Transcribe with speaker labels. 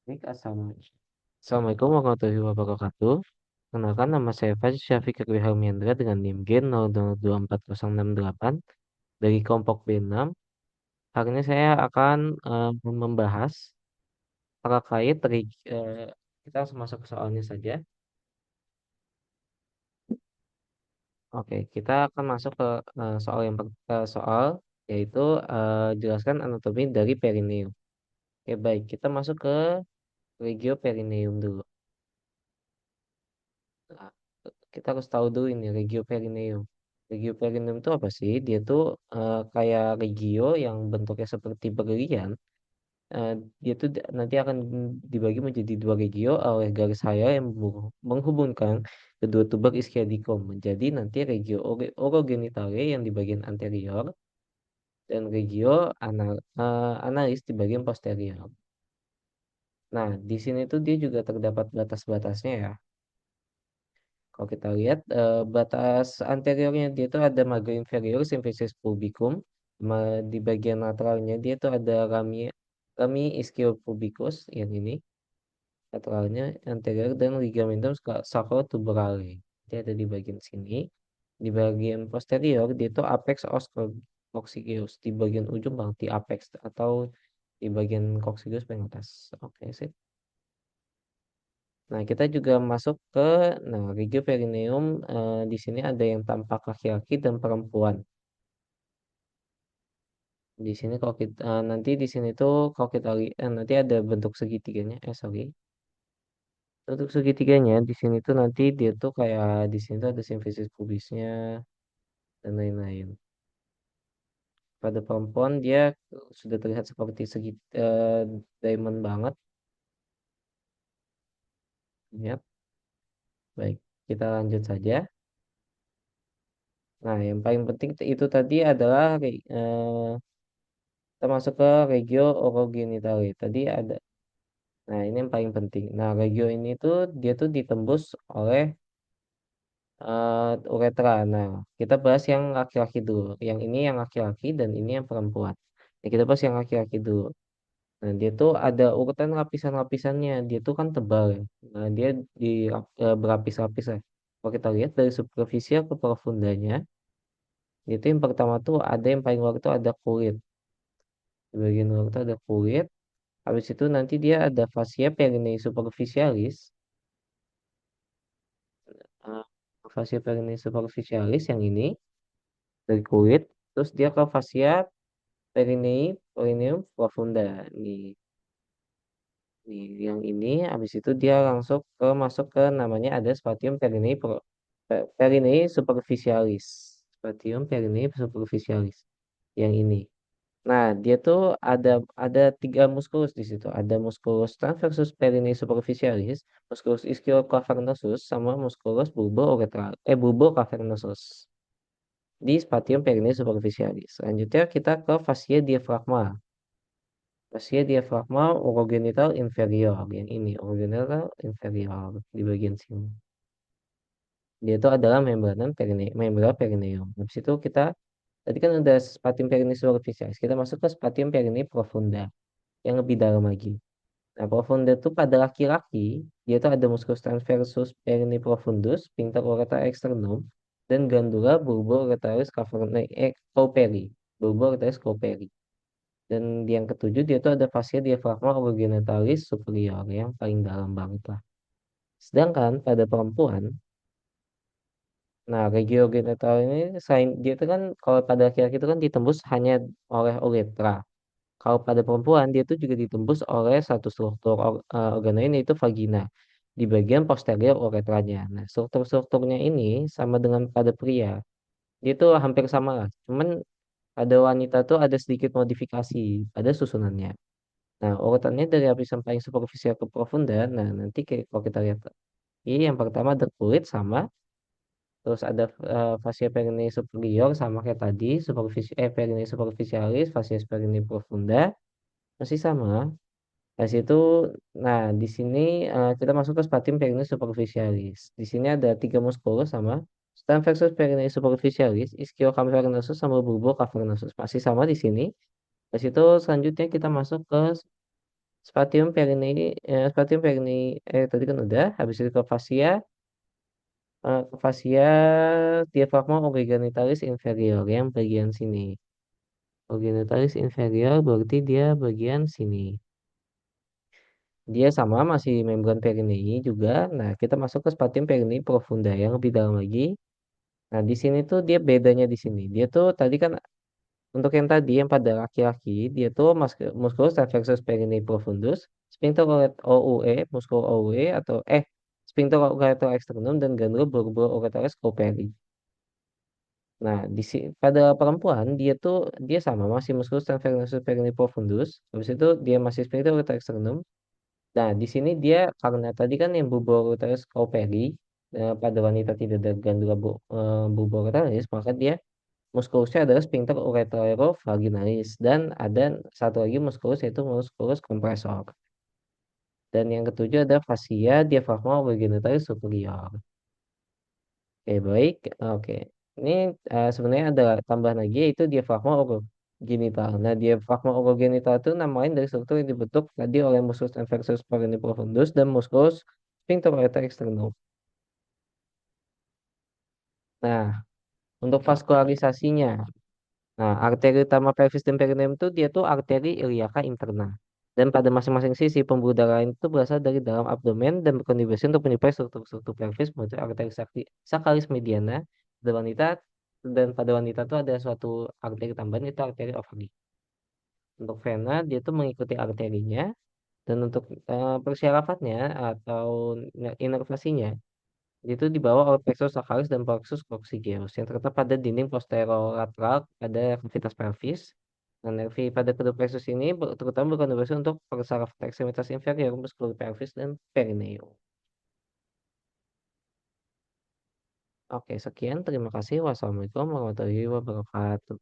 Speaker 1: Baik, Assalamualaikum warahmatullahi wabarakatuh. Kenalkan nama saya Faiz Syafiq Helmiandra dengan NIM Gen 0024068 dari kelompok B6. Hari ini saya akan membahas terkait kita langsung masuk ke soalnya saja. Oke, kita akan masuk ke soal yaitu jelaskan anatomi dari perineum. Oke, baik, kita masuk ke regio perineum dulu. Nah, kita harus tahu dulu ini regio perineum. Regio perineum itu apa sih? Dia tuh kayak regio yang bentuknya seperti berlian. Eh, dia tuh nanti akan dibagi menjadi dua regio oleh garis hayal yang menghubungkan kedua tuber ischiadicum. Jadi nanti regio orogenitale yang di bagian anterior dan regio analis di bagian posterior. Nah, di sini tuh dia juga terdapat batas-batasnya ya. Kalau kita lihat batas anteriornya dia itu ada maga inferior symphysis pubicum. Di bagian lateralnya dia itu ada rami ischiopubicus yang ini lateralnya anterior dan ligamentum sacrotuberale. Dia ada di bagian sini. Di bagian posterior dia itu apex coccygeus di bagian ujung bang di apex atau di bagian coccygeus paling atas. Oke, sip. Nah, kita juga masuk ke regio perineum. Di sini ada yang tampak laki-laki dan perempuan. Di sini kalau kita nanti di sini tuh kalau kita lihat nanti ada bentuk segitiganya. Sorry. Bentuk segitiganya di sini tuh nanti dia tuh kayak di sini tuh ada simfisis pubisnya dan lain-lain. Pada perempuan dia sudah terlihat seperti diamond banget. Ya, baik. Kita lanjut saja. Nah, yang paling penting itu tadi adalah kita masuk ke regio orogenitale. Tadi ada, nah ini yang paling penting. Nah, regio ini tuh dia tuh ditembus oleh uretra. Nah, kita bahas yang laki-laki dulu. Yang ini yang laki-laki dan ini yang perempuan. Nah, kita bahas yang laki-laki dulu. Nah, dia tuh ada urutan lapisan-lapisannya. Dia tuh kan tebal ya. Nah, dia berlapis-lapis ya. Kalau kita lihat dari superficial ke profundanya, itu yang pertama tuh ada yang paling luar itu ada kulit. Di bagian luar itu ada kulit. Habis itu nanti dia ada fascia perineum superficialis. Eh, Fascia perineum superficialis yang ini dari kulit. Terus dia ke fascia perineum profunda. Nih, yang ini habis itu dia langsung masuk ke namanya ada spatium perineum superficialis. Spatium perineum superficialis. Yang ini. Nah, dia tuh ada tiga muskulus di situ. Ada muskulus transversus perineum superficialis, muskulus ischiocavernosus, sama muskulus bulbo cavernosus di spatium perineum superficialis. Selanjutnya kita ke fascia diafragma. Fascia diafragma urogenital inferior yang ini, urogenital inferior di bagian sini. Dia itu adalah membran perineum. Habis itu kita tadi kan udah spatium perineum superficialis. Kita masuk ke spatium perineum profunda yang lebih dalam lagi. Nah, profunda itu pada laki-laki, dia itu ada musculus transversus perineum profundus, sphincter ureter externum, dan glandula cowperi. Cowperi. Dan di yang ketujuh dia itu ada fascia diafragma orogenitalis superior yang paling dalam banget lah. Sedangkan pada perempuan, nah regio genital ini selain dia itu kan kalau pada laki-laki itu kan ditembus hanya oleh uretra. Kalau pada perempuan dia itu juga ditembus oleh satu struktur organ lain yaitu vagina di bagian posterior uretranya. Nah, struktur-strukturnya ini sama dengan pada pria. Dia itu hampir sama lah. Cuman pada wanita tuh ada sedikit modifikasi pada susunannya. Nah, urutannya dari lapisan paling superficial ke profunda. Nah, nanti kalau kita lihat ini yang pertama ada kulit sama, terus ada fascia perineum superior sama kayak tadi, perineum superficialis, fascia perineum profunda masih sama. Pas itu, nah di sini kita masuk ke spatium perineum superficialis. Di sini ada tiga muskulus sama stem versus perineum superficialis, ischiocavernosus sama bulbocavernosus masih sama di sini. Pas itu selanjutnya kita masuk ke Spatium perinei tadi kan udah. Habis itu ke fascia diafragma obligonitalis inferior yang bagian sini. Obligonitalis inferior berarti dia bagian sini. Dia sama masih membran perinei juga. Nah, kita masuk ke spatium perinei profunda yang lebih dalam lagi. Nah, di sini tuh dia bedanya di sini. Dia tuh tadi kan untuk yang tadi yang pada laki-laki dia tuh musculus reflexus perinei profundus, sphincter OUE, musculus OUE atau sphincter ureter externum dan granule bulbar urethralis cooperi. Nah, pada perempuan dia sama masih musculus reflexus perinei profundus. Habis itu dia masih sphincter ureter externum. Nah, di sini dia karena tadi kan yang bulbar urethralis cooperi pada wanita tidak ada glandula bulbar urethralis, maka dia muskulusnya adalah sphincter ureterovaginalis dan ada satu lagi muskulus yaitu muskulus kompresor. Dan yang ketujuh ada fascia diafragma obligonatalis superior. Oke, baik. Oke. Ini sebenarnya ada tambahan lagi yaitu diafragma orogenital. Nah, diafragma orogenital itu nama lain dari struktur yang dibentuk tadi oleh musculus inferior perennial profundus dan musculus sphincter ureter externum. Nah, untuk vaskularisasinya. Nah, arteri utama pelvis dan perineum itu dia tuh arteri iliaca interna. Dan pada masing-masing sisi pembuluh darah lain itu berasal dari dalam abdomen dan berkontribusi untuk menyuplai struktur-struktur pelvis melalui arteri sacralis mediana pada wanita dan pada wanita itu ada suatu arteri tambahan itu arteri ovari. Untuk vena dia tuh mengikuti arterinya dan untuk persyarafannya atau inervasinya itu dibawa oleh plexus sacralis dan plexus coccygeus yang terletak pada dinding posterolateral pada kavitas pelvis. Nah, nervi pada kedua plexus ini terutama berkontribusi untuk persarafan ekstremitas inferior, muskulus pelvis dan perineum. Oke, sekian. Terima kasih. Wassalamualaikum warahmatullahi wabarakatuh.